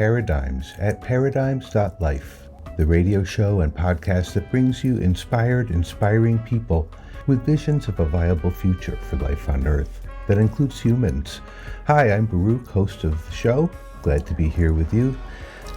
Paradigms at paradigms.life, the radio show and podcast that brings you inspiring people with visions of a viable future for life on Earth that includes humans. Hi, I'm Baruch, host of the show. Glad to be here with you.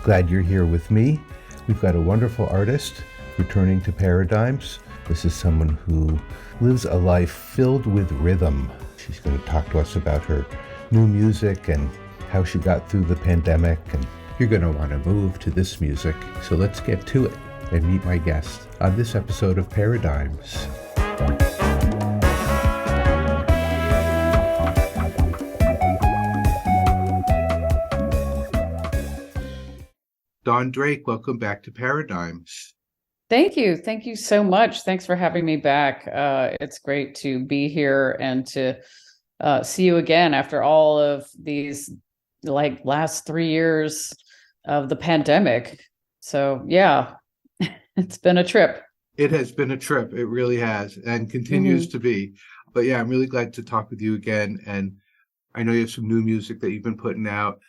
Glad you're here with me. We've got a wonderful artist returning to Paradigms. This is someone who lives a life filled with rhythm. She's going to talk to us about her new music and how she got through the pandemic, and you're going to want to move to this music. So let's get to it and meet my guest on this episode of Paradigms. Dawn Drake, welcome back to Paradigms. Thank you. Thank you so much. Thanks for having me back. It's great to be here and to see you again after all of these last 3 years of the pandemic. So yeah, it's been a trip. It has been a trip. It really has, and continues to be. But yeah, I'm really glad to talk with you again. And I know you have some new music that you've been putting out.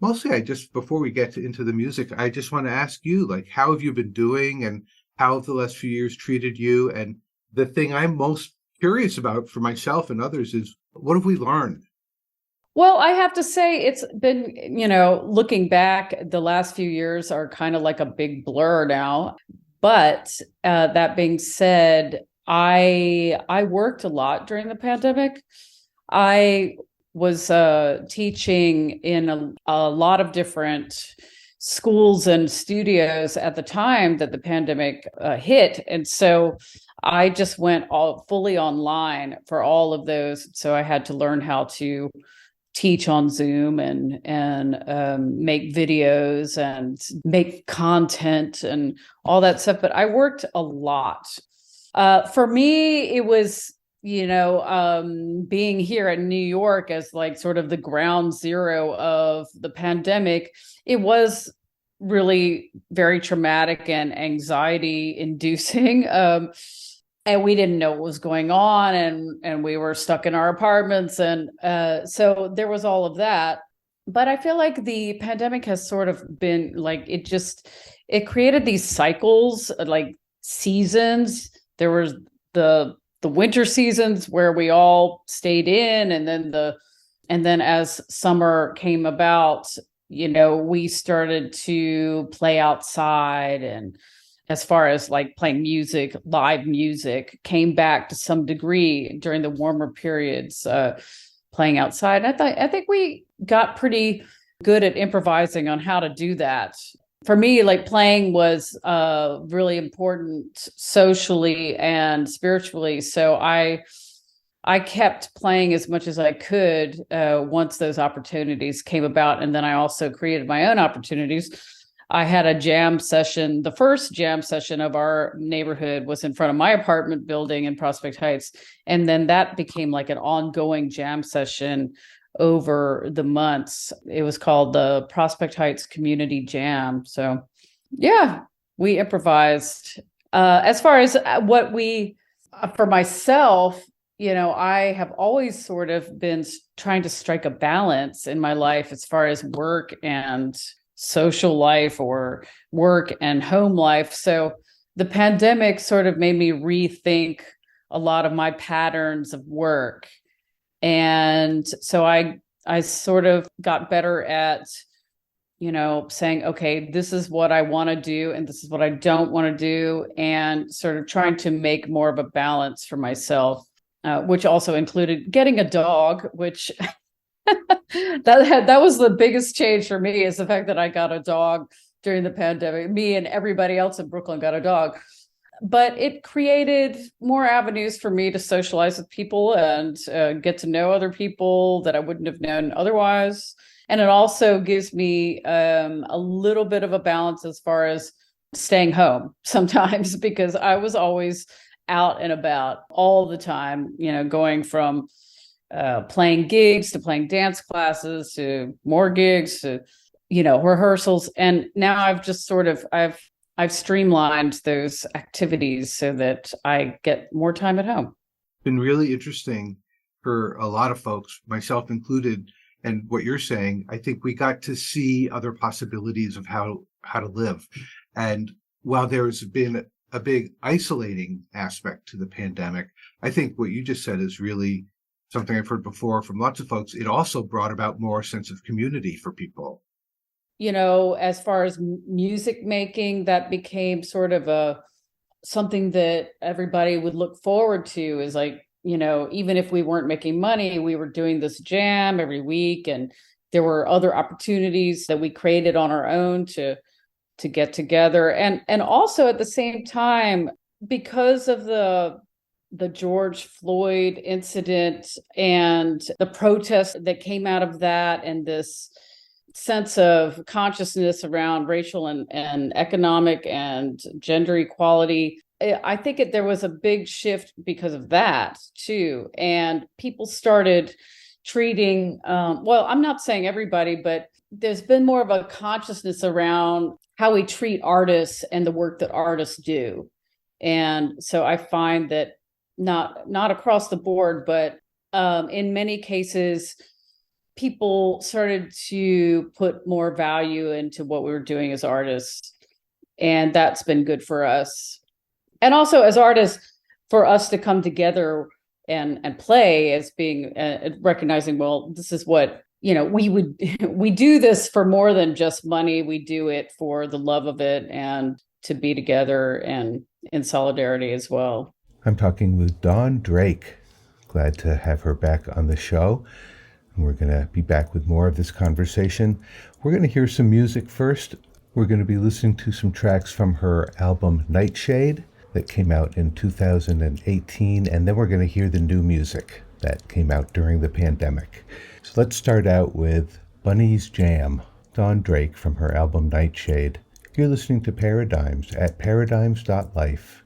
Mostly, before we get into the music, I just want to ask you, how have you been doing and how have the last few years treated you? And the thing I'm most curious about for myself and others is, what have we learned? Well, I have to say it's been, looking back, the last few years are kind of like a big blur now. But that being said, I worked a lot during the pandemic. I was teaching in a lot of different schools and studios at the time that the pandemic hit. And so I just went all fully online for all of those. So I had to learn how to teach on Zoom and make videos and make content and all that stuff. But I worked a lot. For me, it was, being here in New York as sort of the ground zero of the pandemic, it was really very traumatic and anxiety inducing. And we didn't know what was going on, and we were stuck in our apartments. And so there was all of that. But I feel like the pandemic has sort of been it created these cycles, seasons. There was the winter seasons where we all stayed in, and then as summer came about, we started to play outside, and as far as playing music, live music came back to some degree during the warmer periods, playing outside. And I think we got pretty good at improvising on how to do that. For me, playing was really important socially and spiritually. So I kept playing as much as I could once those opportunities came about. And then I also created my own opportunities. I had a jam session. The first jam session of our neighborhood was in front of my apartment building in Prospect Heights. And then that became an ongoing jam session over the months. It was called the Prospect Heights Community Jam. So yeah, we improvised. As far as for myself, I have always sort of been trying to strike a balance in my life as far as work and social life or work and home life. So the pandemic sort of made me rethink a lot of my patterns of work. And so I sort of got better at, saying, okay, this is what I want to do and this is what I don't want to do, and sort of trying to make more of a balance for myself, which also included getting a dog, which that was the biggest change for me, is the fact that I got a dog during the pandemic. Me and everybody else in Brooklyn got a dog. But it created more avenues for me to socialize with people and get to know other people that I wouldn't have known otherwise. And it also gives me a little bit of a balance as far as staying home sometimes, because I was always out and about all the time, going from playing gigs to playing dance classes to more gigs to, rehearsals. And now I've just I've streamlined those activities so that I get more time at home. Been really interesting for a lot of folks, myself included, and what you're saying, I think we got to see other possibilities of how to live. And while there's been a big isolating aspect to the pandemic, I think what you just said is really something I've heard before from lots of folks. It also brought about more sense of community for people. As far as music making, that became sort of something that everybody would look forward to, is like, even if we weren't making money, we were doing this jam every week, and there were other opportunities that we created on our own to get together. And also at the same time, because of the George Floyd incident and the protest that came out of that, and this sense of consciousness around racial and economic and gender equality, I think there was a big shift because of that too. And people started treating, well, I'm not saying everybody, but there's been more of a consciousness around how we treat artists and the work that artists do. And so I find that not across the board, but in many cases, people started to put more value into what we were doing as artists. And that's been good for us. And also as artists, for us to come together and play as being recognizing, well, this is what, we do this for more than just money. We do it for the love of it and to be together and in solidarity as well. I'm talking with Dawn Drake. Glad to have her back on the show. And we're going to be back with more of this conversation. We're going to hear some music first. We're going to be listening to some tracks from her album Nightshade that came out in 2018. And then we're going to hear the new music that came out during the pandemic. So let's start out with Bunny's Jam, Dawn Drake from her album Nightshade. You're listening to Paradigms at paradigms.life.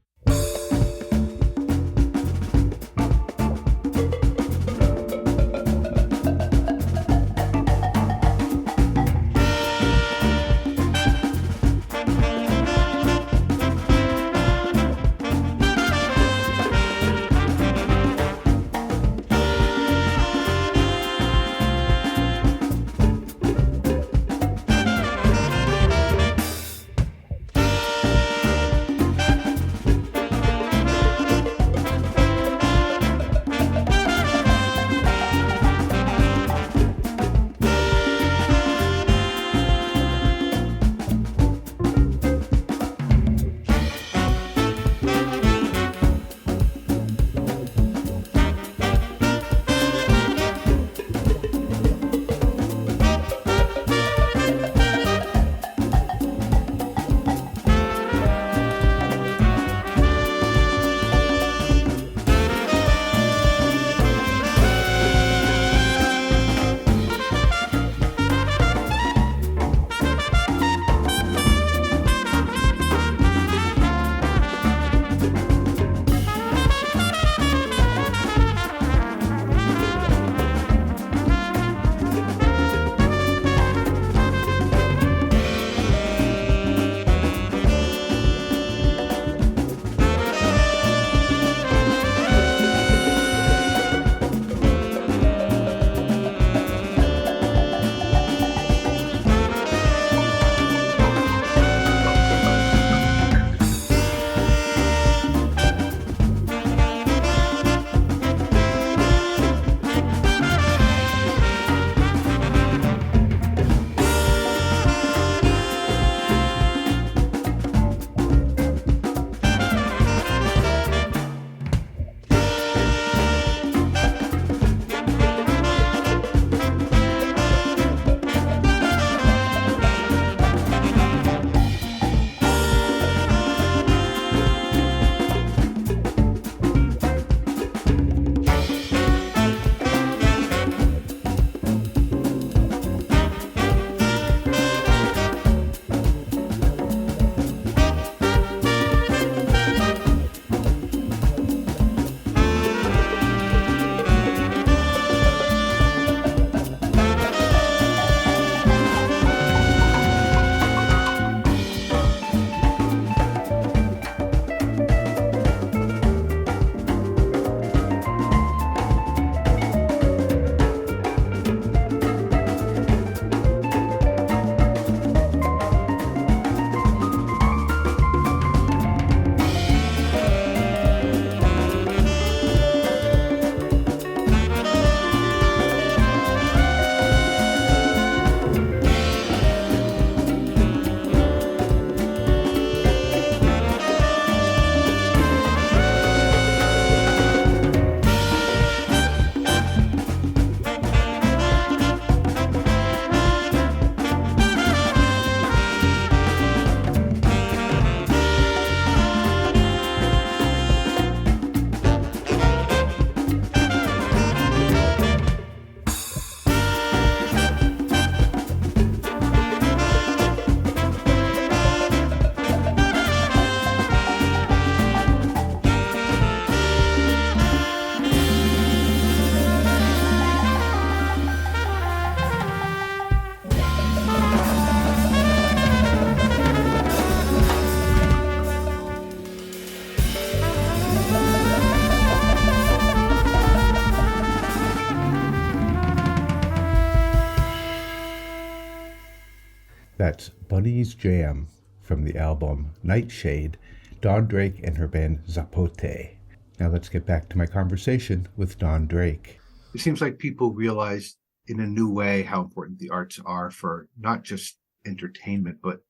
That's Bunny's Jam from the album Nightshade, Dawn Drake and her band Zapote. Now let's get back to my conversation with Dawn Drake. It seems like people realize in a new way how important the arts are for not just entertainment, but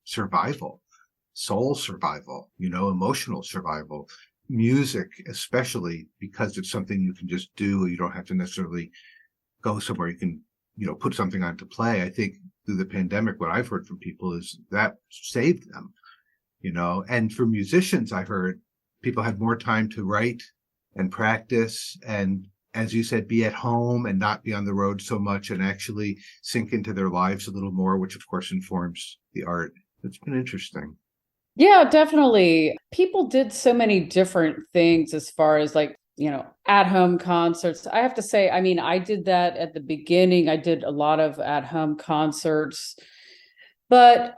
survival, soul survival, emotional survival, music, especially because it's something you can just do. You don't have to necessarily go somewhere. You can, put something on to play. I think through the pandemic, what I've heard from people is that saved them, and for musicians, I heard people had more time to write and practice and, as you said, be at home and not be on the road so much and actually sink into their lives a little more, which of course informs the art. It's been interesting. Yeah, definitely. People did so many different things as far as at home concerts. I have to say, I did that at the beginning. I did a lot of at home concerts, but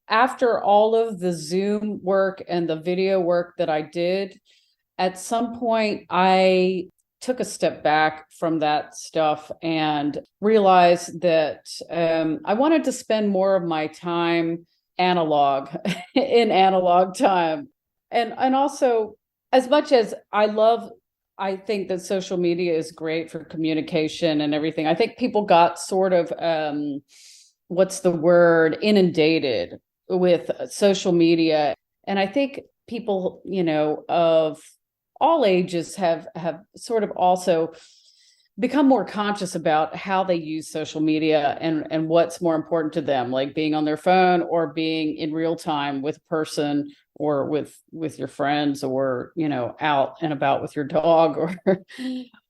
after all of the Zoom work and the video work that I did, at some point I took a step back from that stuff and realized that I wanted to spend more of my time analog in analog time. And also, as much as I think that social media is great for communication and everything, I think people got sort of, inundated with social media. And I think people, of all ages have sort of also become more conscious about how they use social media and what's more important to them, like being on their phone or being in real time with a person or with your friends or, out and about with your dog, or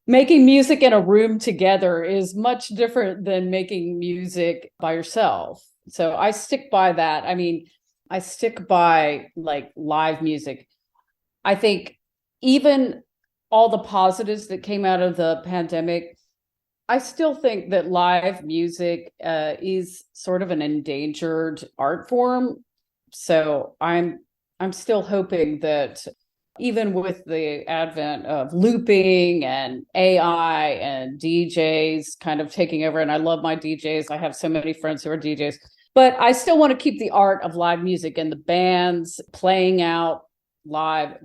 making music in a room together is much different than making music by yourself. So I stick by that. I stick by live music. I think even all the positives that came out of the pandemic, I still think that live music is sort of an endangered art form. So I'm still hoping that even with the advent of looping and AI and DJs kind of taking over, and I love my DJs. I have so many friends who are DJs, but I still want to keep the art of live music and the bands playing out live.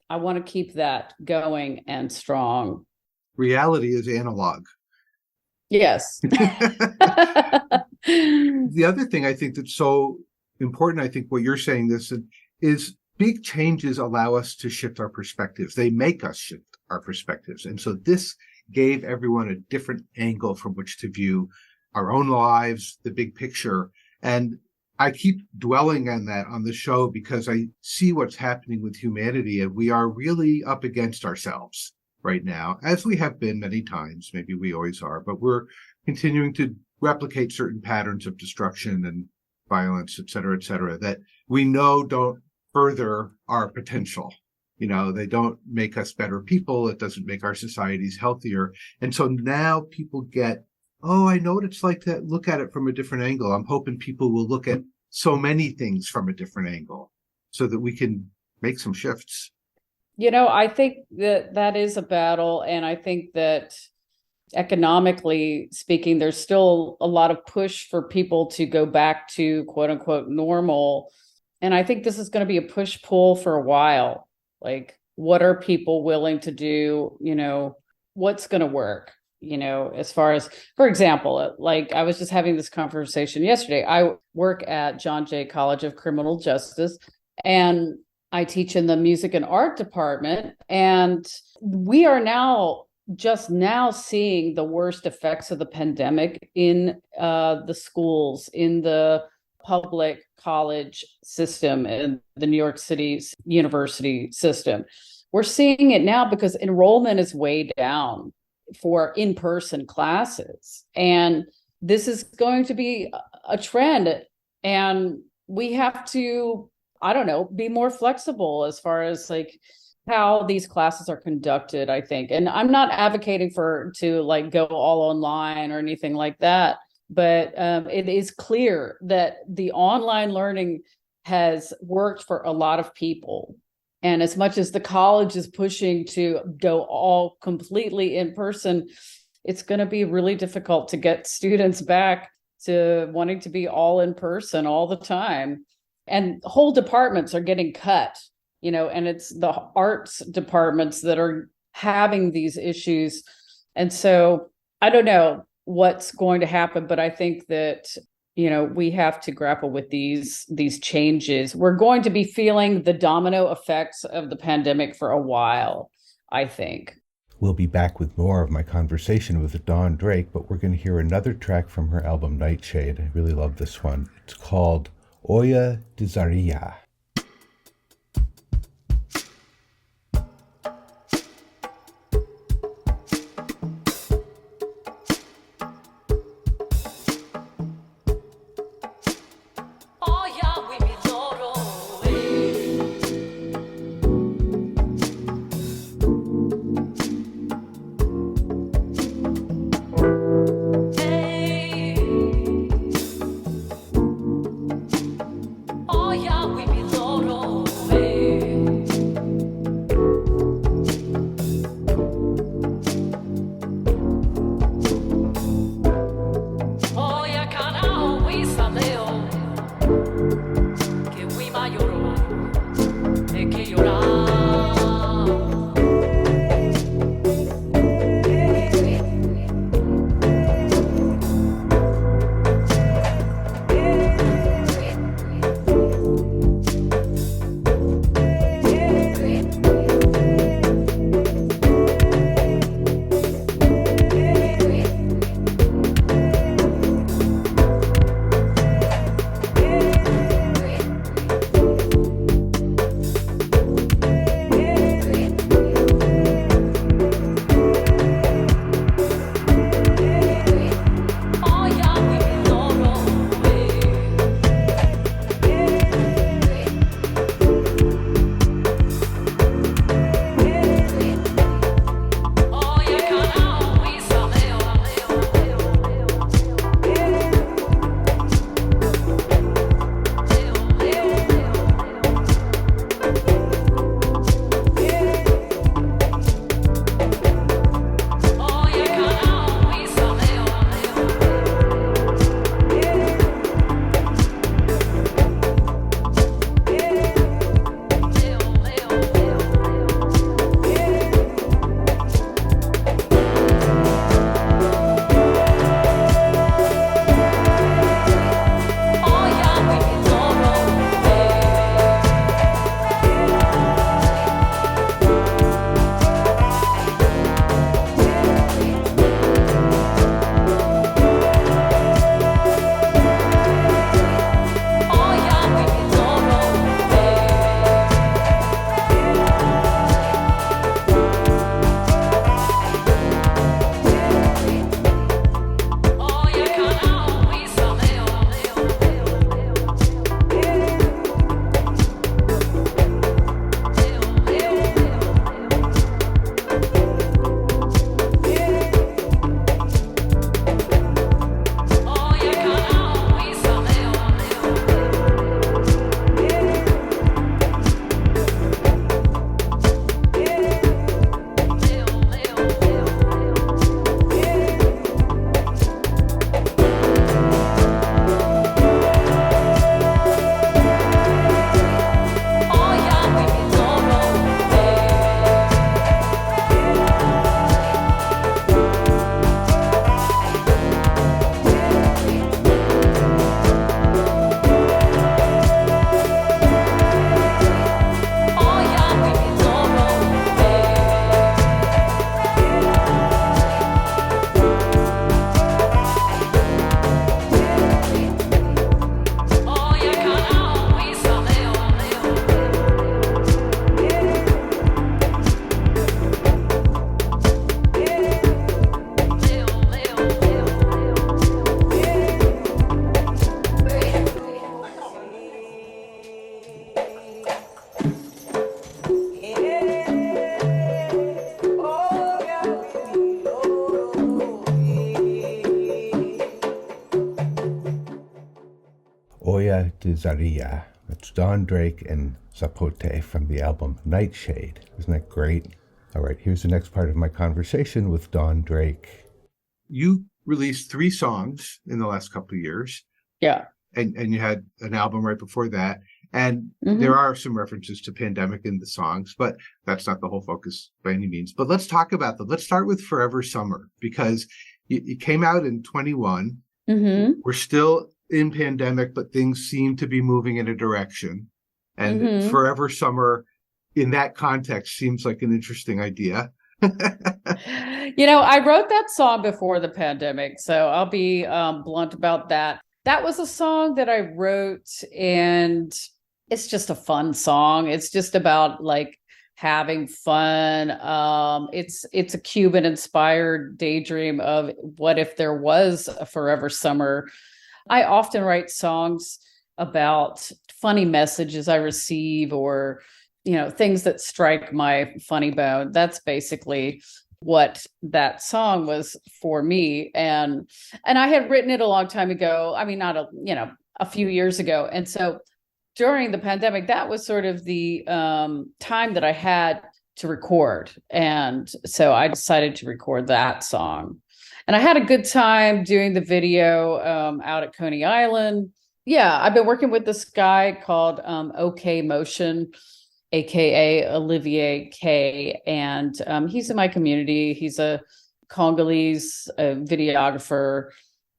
I want to keep that going and strong. Reality is analog. Yes. The other thing I think that's so important, I think what you're saying this is big changes allow us to shift our perspectives. They make us shift our perspectives. And so this gave everyone a different angle from which to view our own lives, the big picture. And I keep dwelling on that on the show because I see what's happening with humanity, and we are really up against ourselves right now, as we have been many times. Maybe we always are, but we're continuing to replicate certain patterns of destruction and violence, et cetera, that we know don't further our potential. They don't make us better people. It doesn't make our societies healthier. And so now people get, oh, I know what it's like to look at it from a different angle. I'm hoping people will look at so many things from a different angle so that we can make some shifts. I think that is a battle. And I think that economically speaking, there's still a lot of push for people to go back to quote unquote normal. And I think this is going to be a push pull for a while. Like, what are people willing to do? What's going to work? As far as, for example, I was just having this conversation yesterday. I work at John Jay College of Criminal Justice, and I teach in the music and art department. And we are just now seeing the worst effects of the pandemic in the schools, in the public college system, and the New York City university system. We're seeing it now because enrollment is way down for in-person classes. And this is going to be a trend. And we have to, be more flexible as far as how these classes are conducted, I think. And I'm not advocating to go all online or anything like that. But it is clear that the online learning has worked for a lot of people. And as much as the college is pushing to go all completely in person, it's going to be really difficult to get students back to wanting to be all in person all the time. And whole departments are getting cut, and it's the arts departments that are having these issues. And so I don't know what's going to happen, but I think that, we have to grapple with these changes. We're going to be feeling the domino effects of the pandemic for a while, I think. We'll be back with more of my conversation with Dawn Drake, but we're going to hear another track from her album Nightshade. I really love this one. It's called Olla de Zaria. Olla de Zaria. That's Dawn Drake and Zapote from the album Nightshade. Isn't that great? All right, here's the next part of my conversation with Dawn Drake. You released 3 songs in the last couple of years. Yeah. And you had an album right before that. And there are some references to pandemic in the songs, but that's not the whole focus by any means. But let's talk about them. Let's start with Forever Summer, because it came out in 21. We're still in pandemic, but things seem to be moving in a direction. And Forever Summer in that context seems like an interesting idea. I wrote that song before the pandemic, so I'll be blunt about that. That was a song that I wrote, and it's just a fun song. It's just about like having fun. It's a Cuban inspired daydream of what if there was a forever summer. I often write songs about funny messages I receive, or things that strike my funny bone. That's basically what that song was for me. And I had written it a long time ago. I mean, not a few years ago. And so during the pandemic, that was sort of the time that I had to record. And so I decided to record that song. And I had a good time doing the video out at Coney Island. Yeah, I've been working with this guy called OK Motion, AKA Olivier K. And he's in my community. He's a Congolese videographer,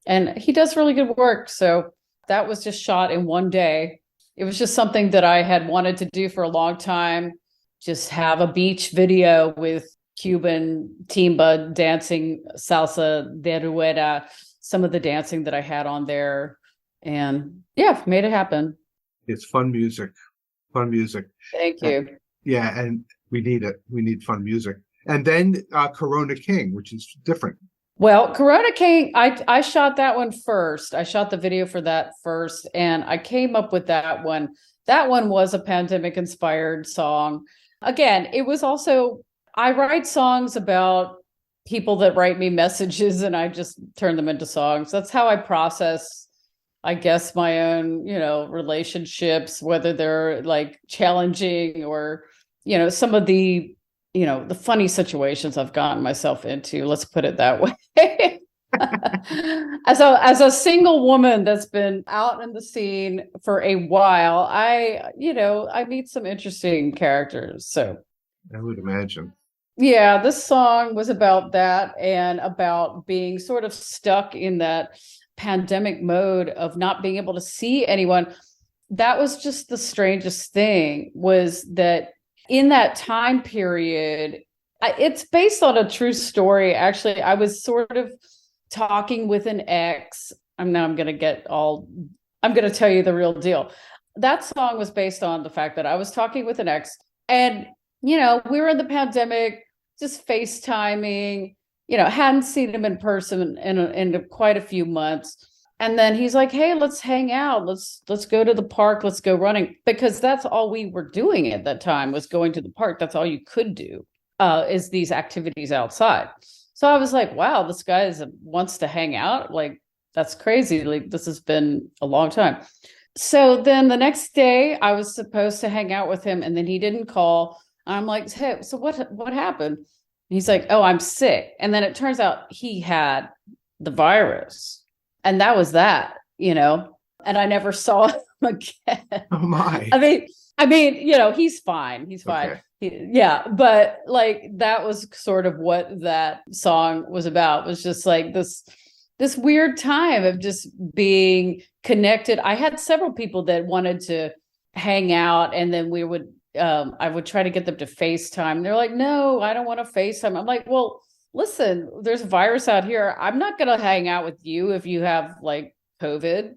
and he does really good work. So that was just shot in one day. It was just something that I had wanted to do for a long time. Just have a beach video with Cuban timba dancing, salsa de rueda, some of the dancing that I had on there. And yeah, made it happen. It's fun music. Fun music. Thank you. Yeah, and we need it. We need fun music. And then Corona King, which is different. Well, Corona King, I shot that one first. I shot the video for that first, and I came up with that one. That one was a pandemic-inspired song. Again, it was also, I write songs about people that write me messages, and I just turn them into songs. That's how I process, I guess, my own, relationships, whether they're like challenging or, some of the, the funny situations I've gotten myself into. Let's put it that way. As a single woman that's been out in the scene for a while, I meet some interesting characters. So I would imagine. Yeah, this song was about that, and about being sort of stuck in that pandemic mode of not being able to see anyone. That was just the strangest thing, was that in that time period, it's based on a true story. Actually, I was sort of talking with an ex. I'm going to tell you the real deal. That song was based on the fact that I was talking with an ex, and, we were in the pandemic, just FaceTiming, hadn't seen him in person in quite a few months. And then he's like, hey, let's hang out. Let's go to the park. Let's go running. Because that's all we were doing at that time, was going to the park. That's all you could do, is these activities outside. So I was like, wow, this guy wants to hang out. Like, that's crazy. Like, this has been a long time. So then the next day I was supposed to hang out with him, and then he didn't call. I'm like, hey, so what happened? And he's like, oh, I'm sick. And then it turns out he had the virus. And that was that, and I never saw him again. Oh my. I mean, he's fine. He's fine. Okay. But like, that was sort of what that song was about, was just like this weird time of just being connected. I had several people that wanted to hang out, and then we would, I would try to get them to FaceTime. They're like, no, I don't want to FaceTime. I'm like, well, listen, there's a virus out here. I'm not going to hang out with you if you have like COVID,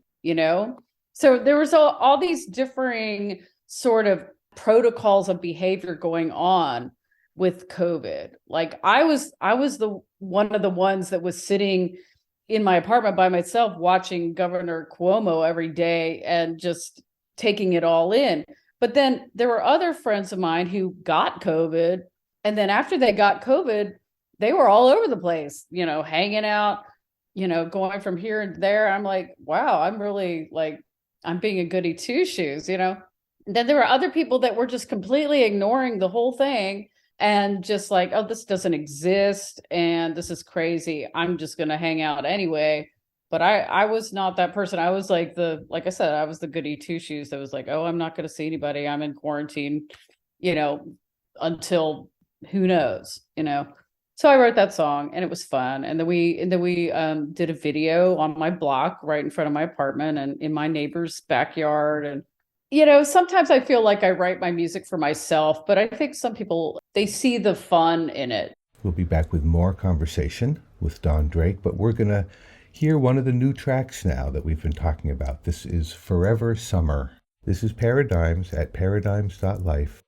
So there was all these differing sort of protocols of behavior going on with COVID. Like I was the one of the ones that was sitting in my apartment by myself, watching Governor Cuomo every day and just taking it all in. But then there were other friends of mine who got COVID. And then after they got COVID, they were all over the place, hanging out, going from here and there. I'm like, wow, I'm really like, I'm being a goody two shoes, And then there were other people that were just completely ignoring the whole thing. and just like, oh, this doesn't exist and this is crazy. I'm just going to hang out anyway. But I was not that person. I was like like I said, I was the goody two shoes that was like, oh, I'm not going to see anybody. I'm in quarantine, until who knows, So I wrote that song and it was fun. And then we did a video on my block right in front of my apartment and in my neighbor's backyard. And sometimes I feel like I write my music for myself, but I think some people, they see the fun in it. We'll be back with more conversation with Dawn Drake, but we're going to hear one of the new tracks now that we've been talking about. This is Forever Summer. This is Paradigms at paradigms.life.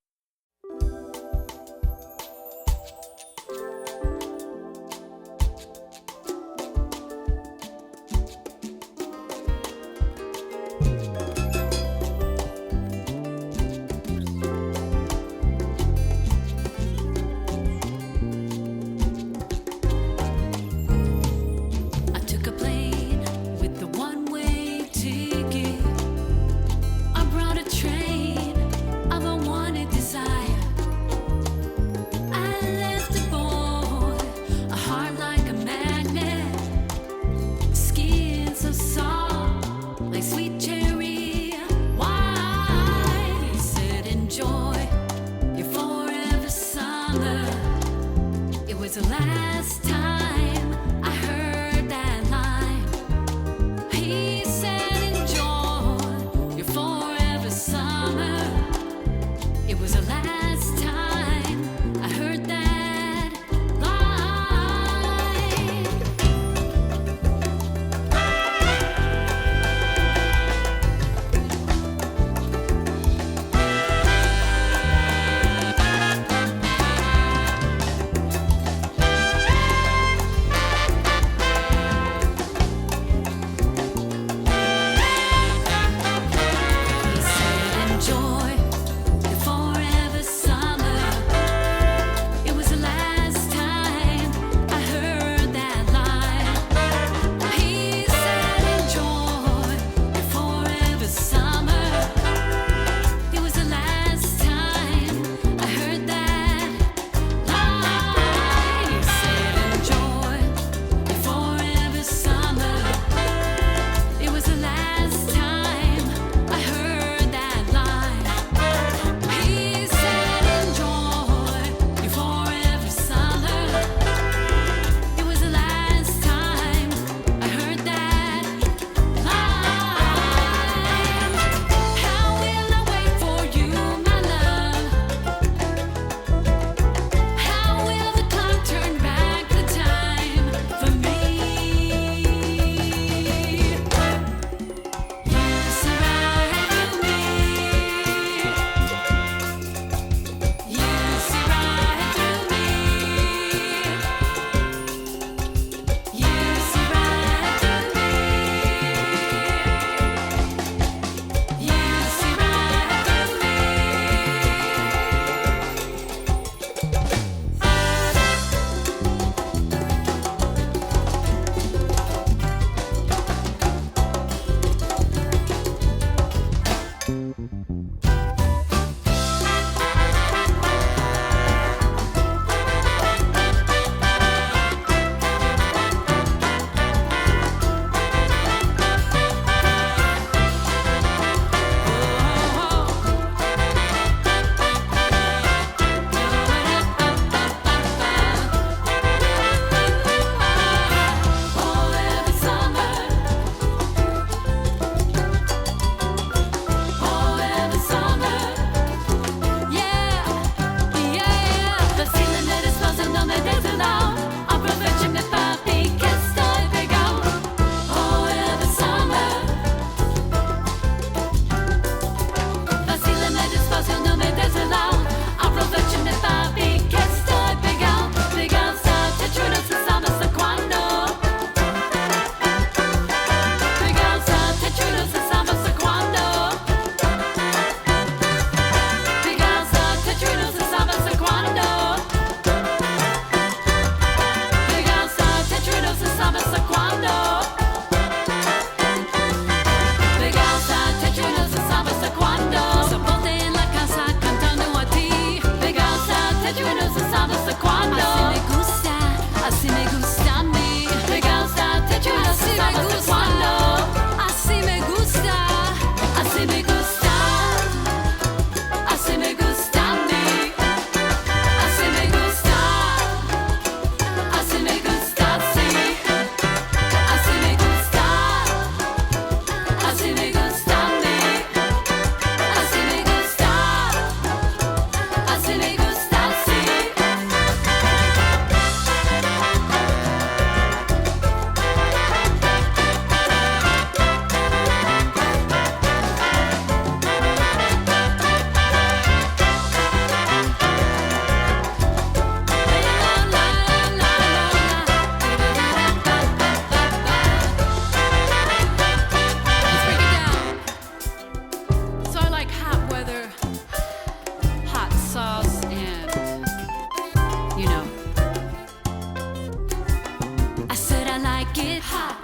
it hot.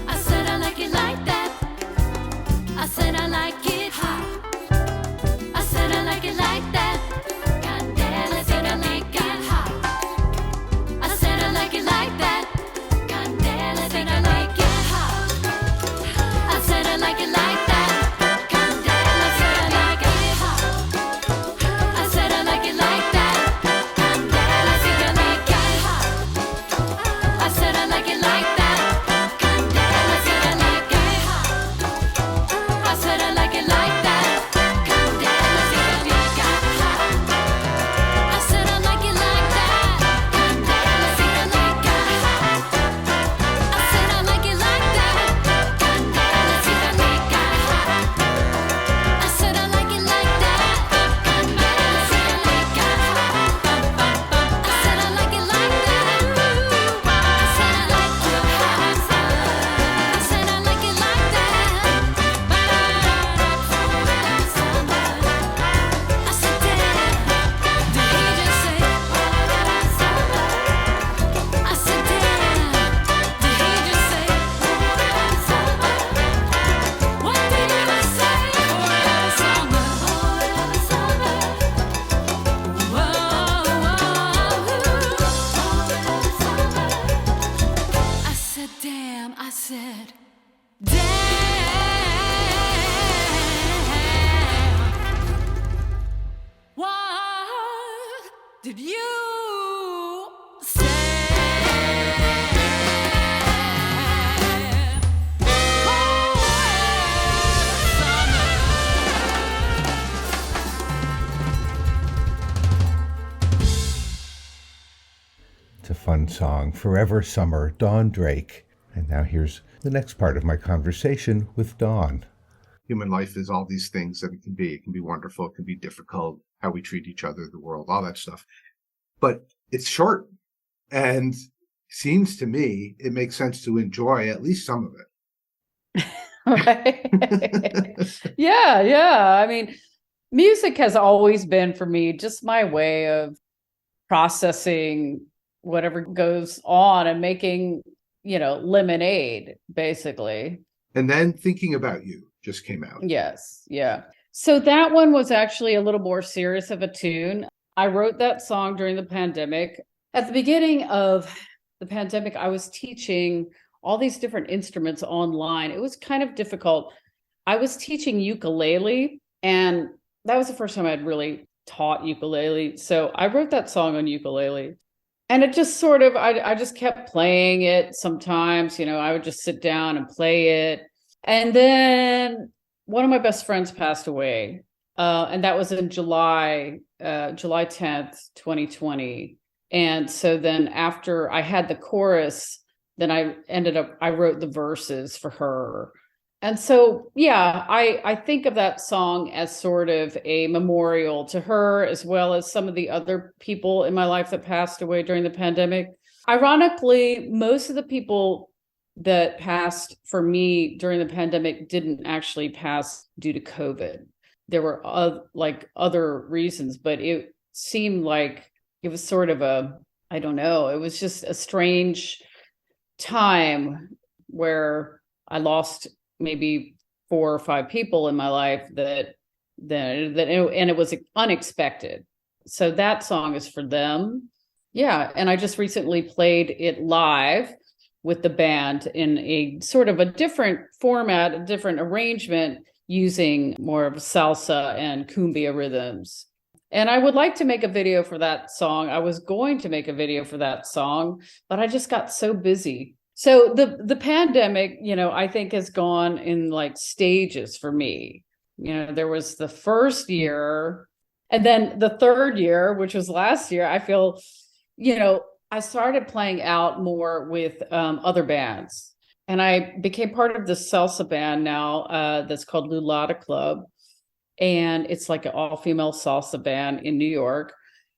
I said I like it like that. I said I like it hot. I said I like it like that. God damn, I said I like it hot. I said I like it like that. God damn, I said I like it hot. I said I like it like that. God damn, I said I like it hot. I said I like it like that. God damn, I said I like it hot. I said I like it like that. God damn, I said I like it hot. I said I like it like that. God damn, I said I like it hot. I said I like it like that. God damn, I said I like it hot. I said I like it like that. God damn, I said I like it hot. I said I like it like that. God damn, I said I like it hot. I said I like it like that. I said I like it hot. I said I like it like that. I said, damn, did he just say? I said, damn, did he just say? What did he just say? I said, damn, I said, damn. What did you say? It's a fun song, Forever Summer, Dawn Drake. And now here's the next part of my conversation with Dawn. Human life is all these things that it can be. It can be wonderful. It can be difficult, how we treat each other, the world, all that stuff. But it's short. And seems to me it makes sense to enjoy at least some of it. Right. Yeah. I mean, music has always been for me just my way of processing whatever goes on and making, lemonade, basically. And then Thinking About You just came out. Yes. Yeah. So that one was actually a little more serious of a tune. I wrote that song during the pandemic. At the beginning of the pandemic, I was teaching all these different instruments online. It was kind of difficult. I was teaching ukulele, and that was the first time I'd really taught ukulele. So I wrote that song on ukulele. And it just sort of, I just kept playing it sometimes, I would just sit down and play it. And then one of my best friends passed away. And that was in July 10th, 2020. And so then after I had the chorus, then I wrote the verses for her. And so, yeah, I think of that song as sort of a memorial to her, as well as some of the other people in my life that passed away during the pandemic. Ironically, most of the people that passed for me during the pandemic didn't actually pass due to COVID. There were other reasons, but it seemed like it was sort of I don't know, it was just a strange time where I lost maybe 4 or 5 people in my life and it was unexpected. So that song is for them. Yeah. And I just recently played it live with the band in a sort of a different format, a different arrangement, using more of salsa and cumbia rhythms. And I would like to make a video for that song. I was going to make a video for that song, but I just got so busy. So the pandemic, I think has gone in like stages for me. There was the first year, and then the third year, which was last year. I feel, I started playing out more with other bands, and I became part of this salsa band now that's called Lulata Club. And it's like an all-female salsa band in New York.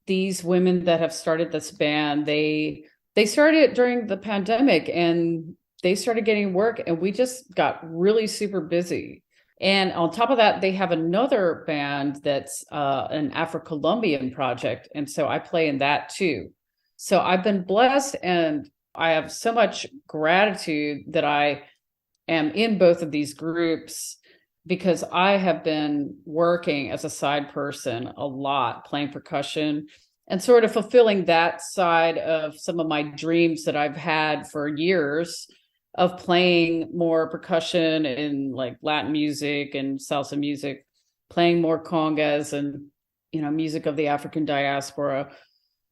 These women that have started this band, they started it during the pandemic, and they started getting work, and we just got really super busy. And on top of that, they have another band that's an Afro-Colombian project. And so I play in that too. So I've been blessed, and I have so much gratitude that I am in both of these groups, because I have been working as a side person a lot, playing percussion and sort of fulfilling that side of some of my dreams that I've had for years of playing more percussion in like Latin music and salsa music, playing more congas and, music of the African diaspora.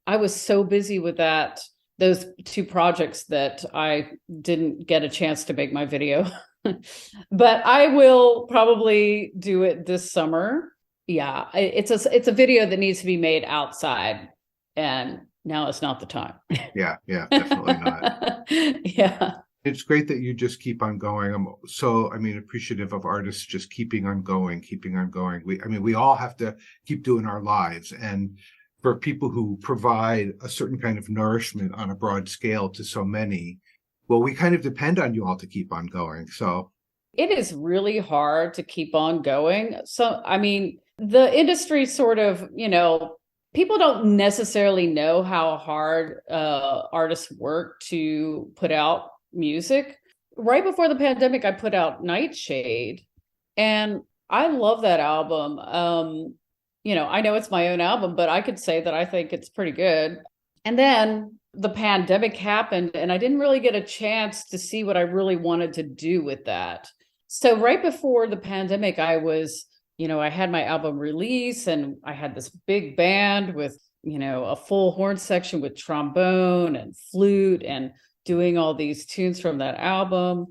I was so busy with those two projects that I didn't get a chance to make my video. But I will probably do it this summer. Yeah, it's a video that needs to be made outside, and now is not the time. Yeah, definitely not. Yeah. It's great that you just keep on going. I'm so, appreciative of artists just keeping on going. We all have to keep doing our lives. And for people who provide a certain kind of nourishment on a broad scale to so many, well, we kind of depend on you all to keep on going. So it is really hard to keep on going. So, the industry sort of, people don't necessarily know how hard artists work to put out music. Right before the pandemic, I put out Nightshade, and I love that album. I know it's my own album, but I could say that I think it's pretty good. And then the pandemic happened, and I didn't really get a chance to see what I really wanted to do with that. So right before the pandemic, I was, I had my album release, and I had this big band with, a full horn section with trombone and flute and doing all these tunes from that album.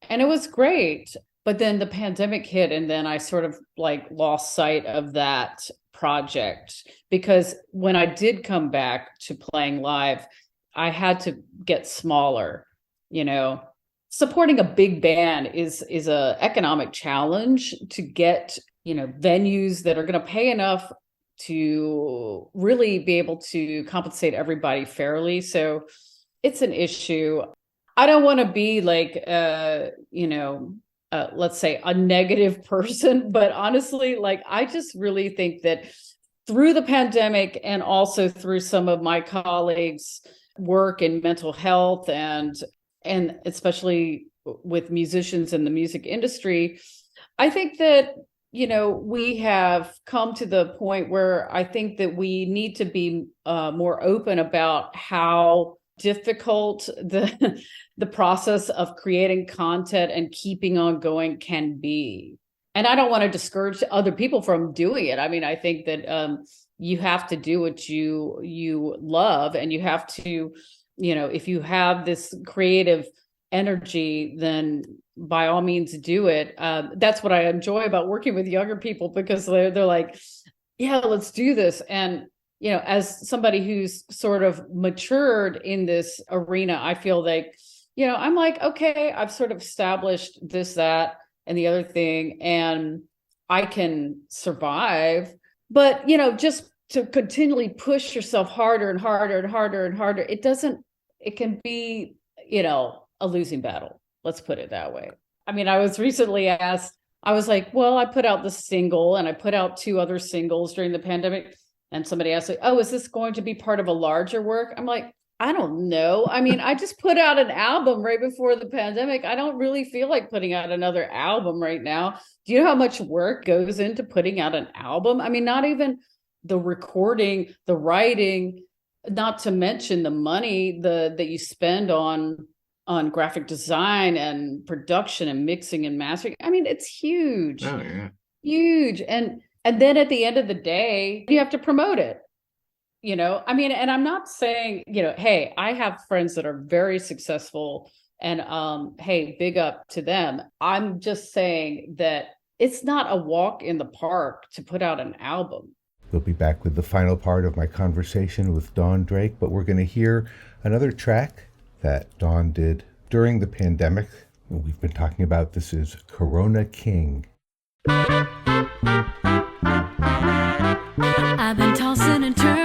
And it was great. But then the pandemic hit, and then I sort of like lost sight of that project, because when I did come back to playing live, I had to get smaller. Supporting a big band is a economic challenge to get, venues that are going to pay enough to really be able to compensate everybody fairly. So it's an issue. I don't want to be like, let's say a negative person, but honestly, like, I just really think that through the pandemic, and also through some of my colleagues' work in mental health, and especially with musicians in the music industry, I think that, we have come to the point where I think that we need to be more open about how difficult the process of creating content and keeping on going can be. And I don't want to discourage other people from doing it. I think that you have to do what you love, and you have to, if you have this creative energy, then by all means do it. That's what I enjoy about working with younger people, because they're like, yeah, let's do this. And as somebody who's sort of matured in this arena, I feel like, I'm like, okay, I've sort of established this, that, and the other thing, and I can survive. But, just to continually push yourself harder and harder and harder and harder, it can be, a losing battle. Let's put it that way. I was recently asked, I was like, well, I put out the single, and I put out 2 other singles during the pandemic. And somebody asked me, oh, is this going to be part of a larger work? I'm like, I don't know. I just put out an album right before the pandemic. I don't really feel like putting out another album right now. Do you know how much work goes into putting out an album? Not even the recording, the writing, not to mention the money that you spend on graphic design and production and mixing and mastering. It's huge. Oh, yeah. Huge. And then at the end of the day, you have to promote it, and I'm not saying, hey, I have friends that are very successful, and hey, big up to them. I'm just saying that it's not a walk in the park to put out an album. We'll be back with the final part of my conversation with Dawn Drake, but we're going to hear another track that Dawn did during the pandemic. We've been talking about this is Corona King. I've been tossing and turning.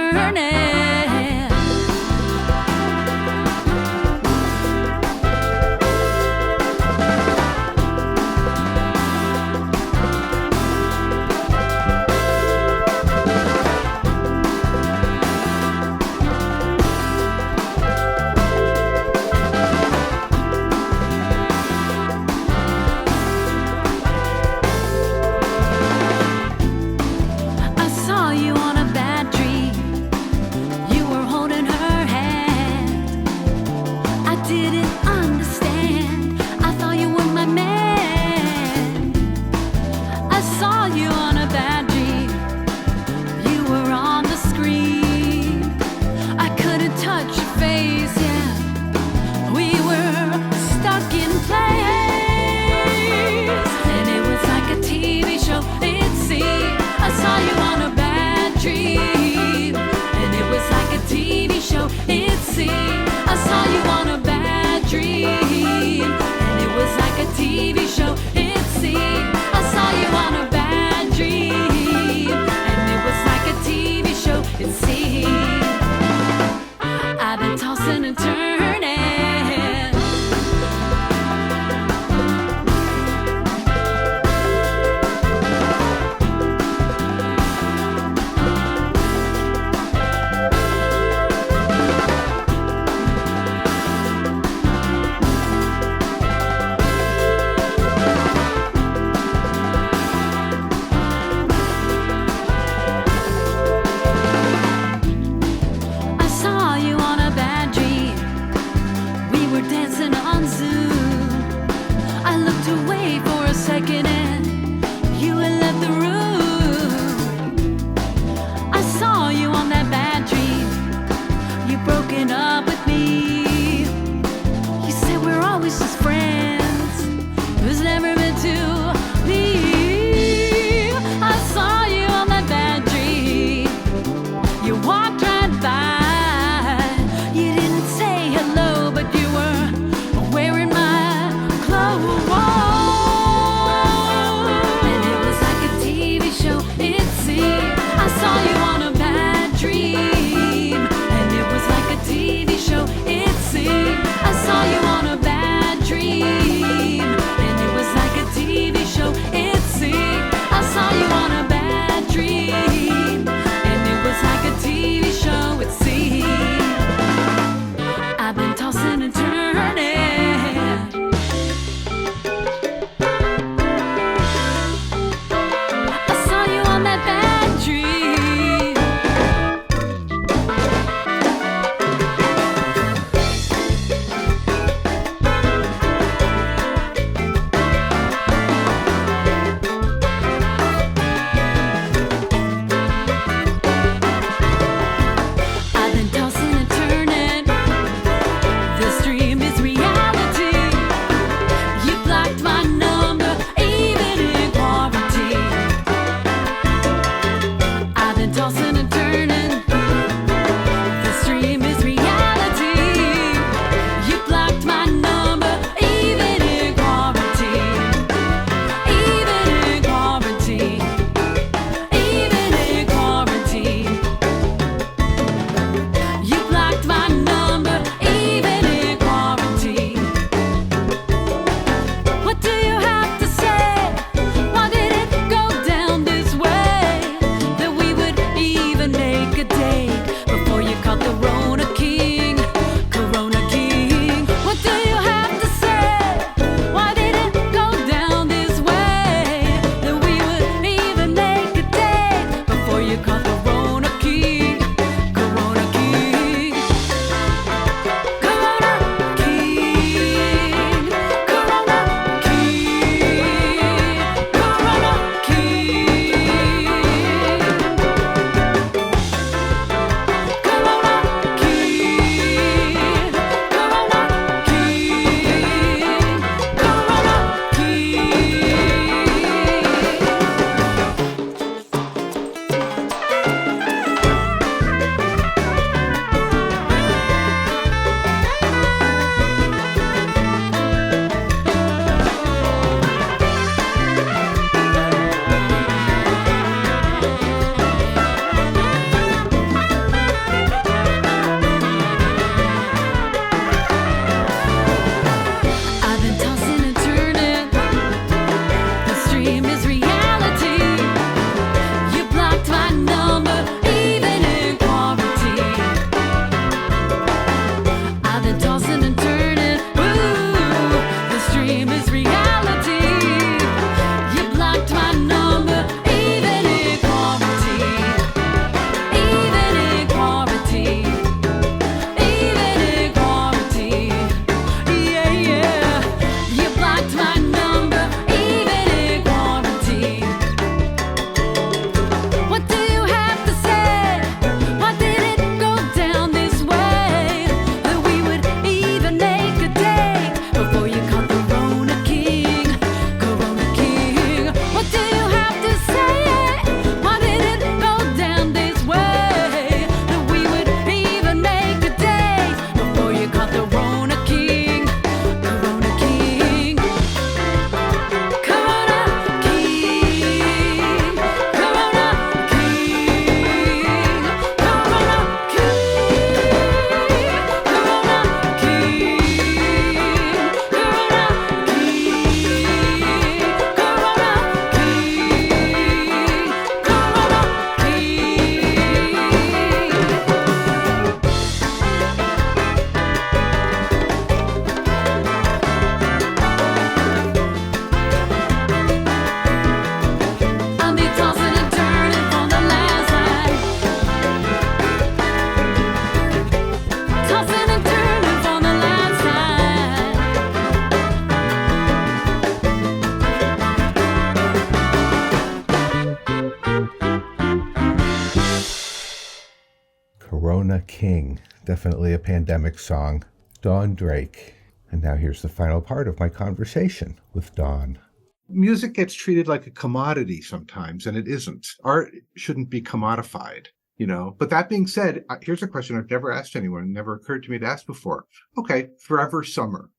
King, definitely a pandemic song. Dawn Drake. And now here's the final part of my conversation with Dawn. Music gets treated like a commodity sometimes, and it isn't. Art shouldn't be commodified, you know. But that being said, here's a question I've never asked anyone, never occurred to me to ask before. Okay, Forever Summer.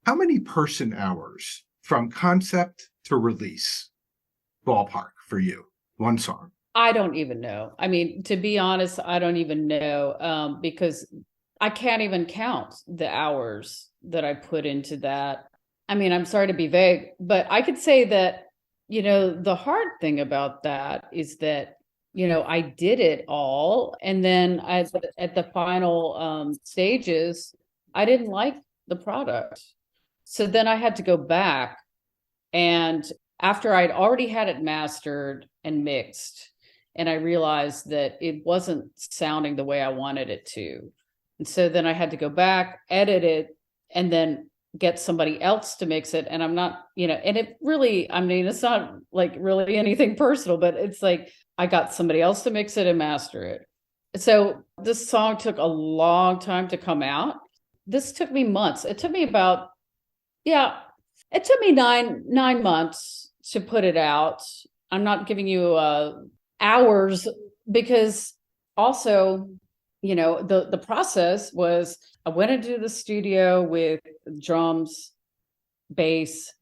How many person hours from concept to release, ballpark, for you? One song. I don't even know. I mean, to be honest, I don't even know, because I can't even count the hours that I put into that. I mean, I'm sorry to be vague, but I could say that, the hard thing about that is that, I did it all. And then at the final stages, I didn't like the product. So then I had to go back. And after I'd already had it mastered and mixed, and I realized that it wasn't sounding the way I wanted it to. And so then I had to go back, edit it, and then get somebody else to mix it. And I'm not, and it really, I mean, it's not like really anything personal, but it's like I got somebody else to mix it and master it. So this song took a long time to come out. This took me months. It took me about, it took me nine months to put it out. I'm not giving you hours, because also, the process was I went into the studio with drums, bass,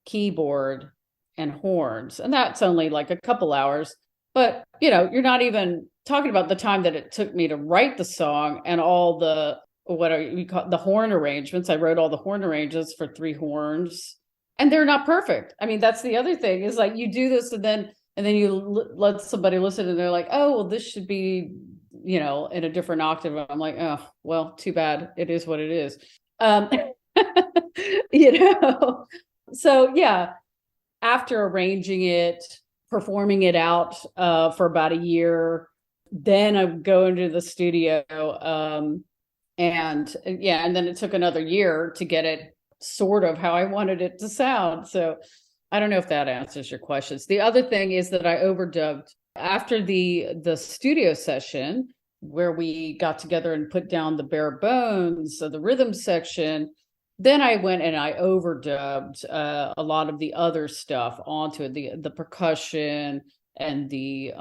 keyboard, and horns. And that's only like a couple hours. But, you're not even talking about the time that it took me to write the song and all the, we call the horn arrangements. I wrote all the horn arrangements for 3 horns, and they're not perfect. I mean, that's the other thing, is like you do this and then you let somebody listen and they're like, oh, well, this should be, in a different octave. I'm like, oh, well, too bad. It is what it is. So yeah, after arranging it, performing it out for about a year, then I go into the studio. And then it took another year to get it sort of how I wanted it to sound. So I don't know if that answers your questions. The other thing is that I overdubbed after the studio session, where we got together and put down the bare bones of the rhythm section. Then I went and I overdubbed a lot of the other stuff onto it, the percussion and the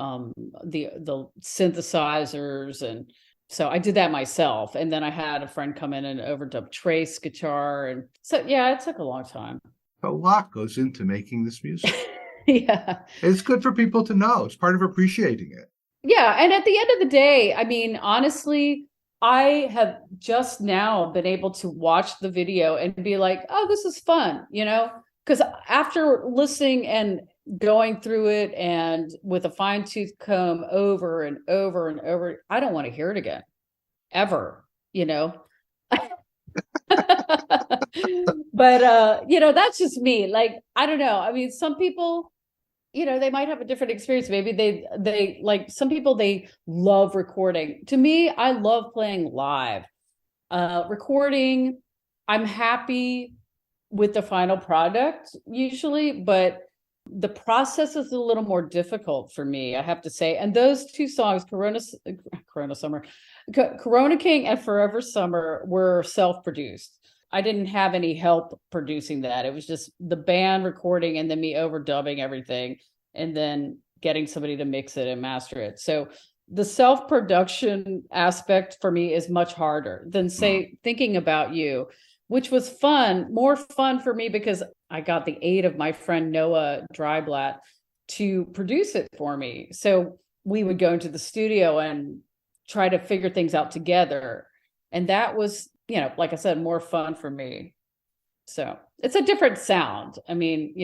synthesizers. And so I did that myself. And then I had a friend come in and overdub trace guitar. And so, yeah, it took a long time. A lot goes into making this music. Yeah. It's good for people to know. It's part of appreciating it. Yeah. And at the end of the day, I mean, honestly, I have just now been able to watch the video and be like, oh, this is fun, because after listening and going through it and with a fine-tooth comb over and over and over, I don't want to hear it again, ever, But, that's just me. Like, I don't know. I mean, some people, they might have a different experience. Maybe they like, some people, they love recording. To me, I love playing live. Recording, I'm happy with the final product usually, but the process is a little more difficult for me, I have to say. And those 2 songs, Corona King and Forever Summer, were self-produced. I didn't have any help producing that. It was just the band recording and then me overdubbing everything and then getting somebody to mix it and master it. So the self-production aspect for me is much harder than, say, Thinking About You, which was more fun for me because I got the aid of my friend Noah Dryblatt to produce it for me. So we would go into the studio and try to figure things out together. And that was, like I said, more fun for me. So it's a different sound. I mean,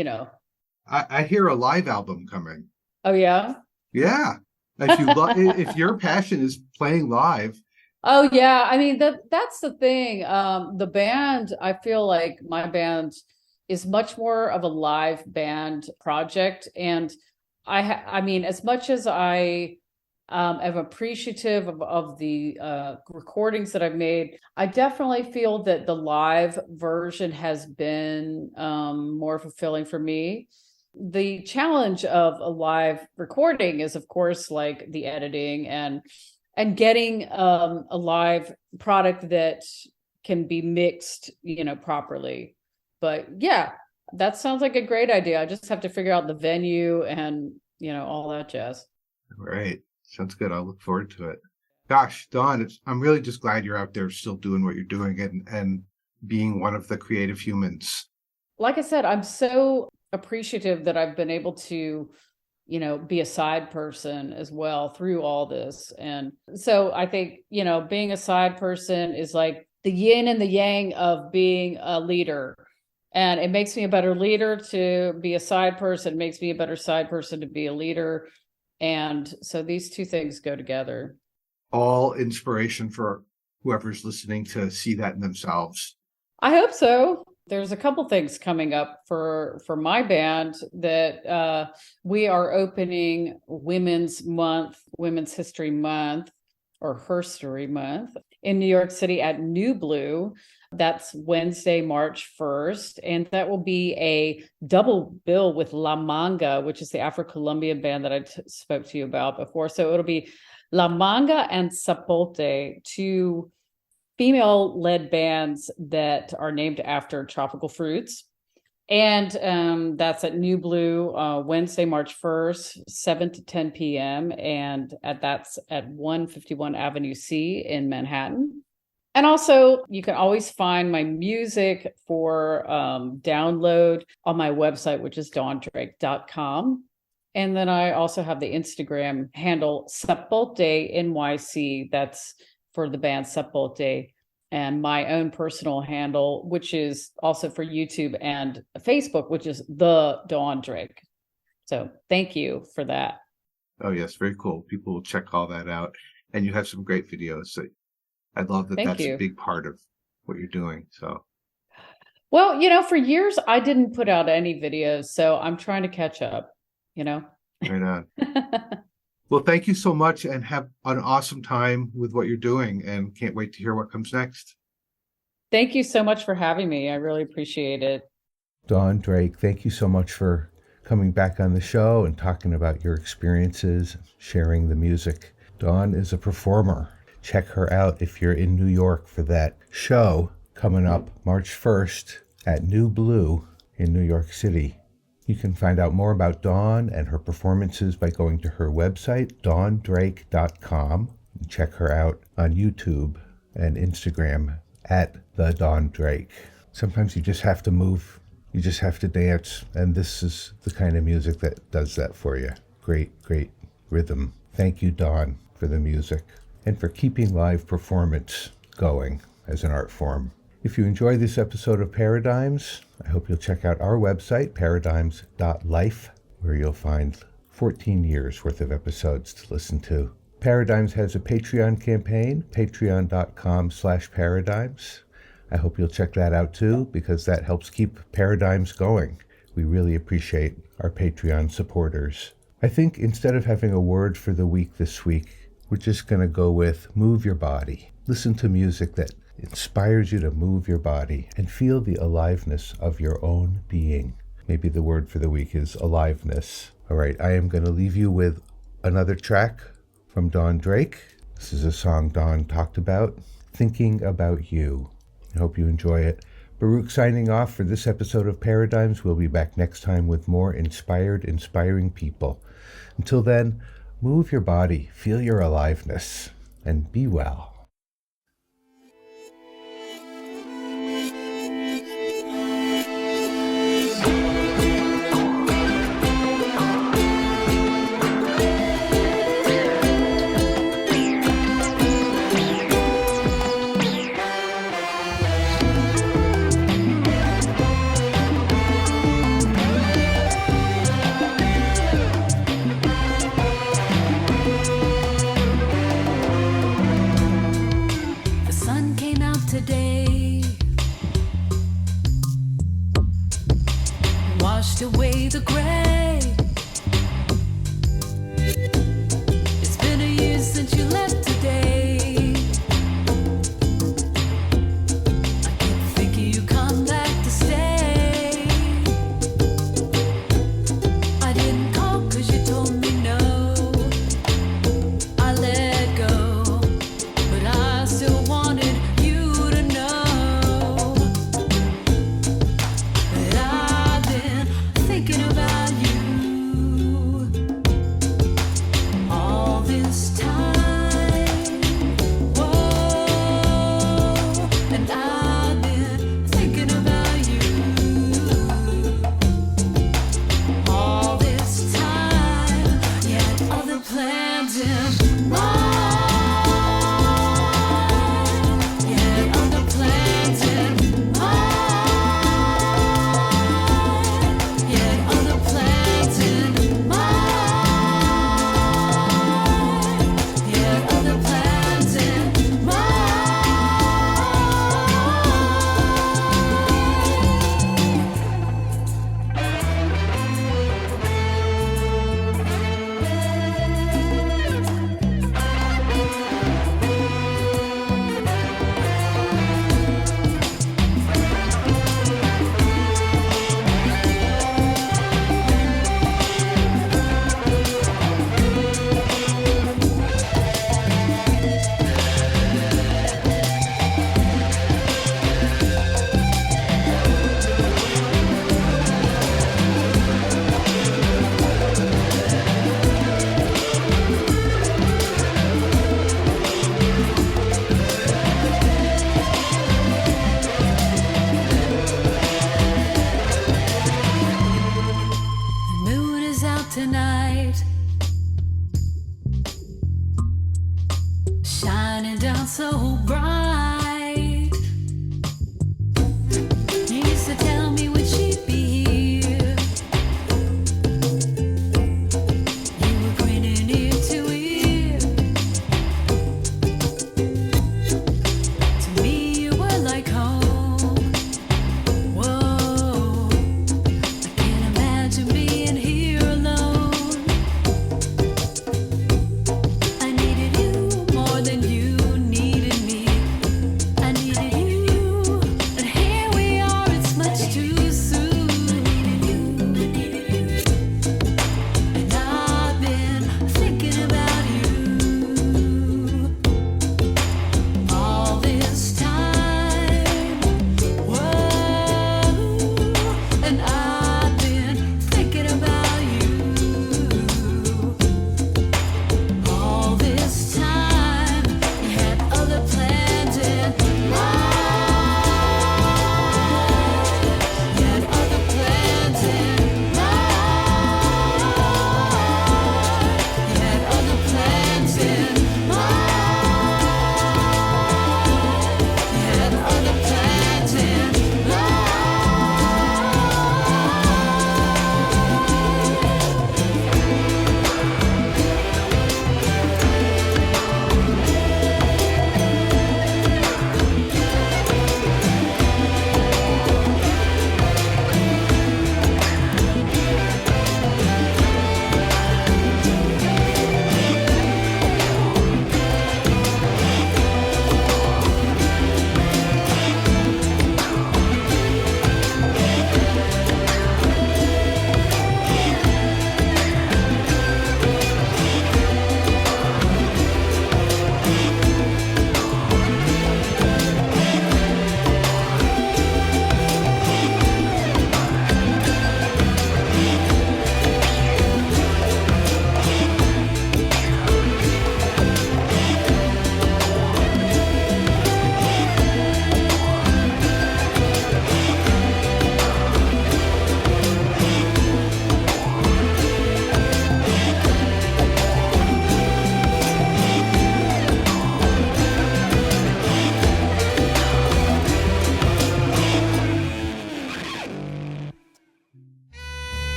I hear a live album coming. Oh, yeah? Yeah. If your passion is playing live. Oh, yeah. I mean, that's the thing. The band, I feel like my band is much more of a live band project. And I mean, as much as I am appreciative of the recordings that I've made, I definitely feel that the live version has been more fulfilling for me. The challenge of a live recording is, of course, like the editing and and getting a live product that can be mixed, properly. But yeah, that sounds like a great idea. I just have to figure out the venue and, all that jazz. Right. Sounds good. I'll look forward to it. Gosh, Dawn, I'm really just glad you're out there still doing what you're doing and being one of the creative humans. Like I said, I'm so appreciative that I've been able to, be a side person as well through all this. And so I think, being a side person is like the yin and the yang of being a leader. And it makes me a better leader to be a side person. It makes me a better side person to be a leader. And so these two things go together. All inspiration for whoever's listening to see that in themselves. I hope so. There's a couple things coming up for my band that we are opening Women's History Month, or Herstory Month, in New York City at New Blue. That's Wednesday, March 1st. And that will be a double bill with La Manga, which is the Afro-Colombian band that I spoke to you about before. So it'll be La Manga and Sapote, two female-led bands that are named after tropical fruits. And that's at New Blue, Wednesday, March 1st, 7 to 10 p.m. And that's at 151 Avenue C in Manhattan. And also, you can always find my music for download on my website, which is dawndrake.com. And then I also have the Instagram handle Sapote NYC. That's for the band Sapote. And my own personal handle, which is also for YouTube and Facebook, which is The Dawn Drake. So thank you for that. Oh, yes. Very cool. People will check all that out. And you have some great videos. So I love that. That's a big part of what you're doing. So, well, for years I didn't put out any videos, so I'm trying to catch up, Right on. Well, thank you so much and have an awesome time with what you're doing, and can't wait to hear what comes next. Thank you so much for having me. I really appreciate it. Dawn Drake, thank you so much for coming back on the show and talking about your experiences, sharing the music. Dawn is a performer. Check her out if you're in New York for that show coming up March 1st at New Blue in New York City. You can find out more about Dawn and her performances by going to her website, dawndrake.com. Check her out on YouTube and Instagram at The Dawn Drake. Sometimes you just have to move, you just have to dance, and this is the kind of music that does that for you. Great, great rhythm. Thank you, Dawn, for the music and for keeping live performance going as an art form. If you enjoy this episode of Paradigms, I hope you'll check out our website, paradigms.life, where you'll find 14 years worth of episodes to listen to. Paradigms has a Patreon campaign, patreon.com/paradigms. I hope you'll check that out too, because that helps keep Paradigms going. We really appreciate our Patreon supporters. I think instead of having a word for the week this week, we're just going to go with move your body. Listen to music that inspires you to move your body and feel the aliveness of your own being. Maybe the word for the week is aliveness. All right, I am going to leave you with another track from Dawn Drake. This is a song Dawn talked about, Thinking About You. I hope you enjoy it. Baruch signing off for this episode of Paradigms. We'll be back next time with more inspiring people. Until then, move your body, feel your aliveness, and be well. Washed away the gray. It's been a year since you left today. I keep thinking you come back to stay. I didn't call 'cause you told me no. I let go.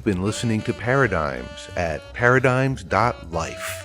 been listening to Paradigms at paradigms.life.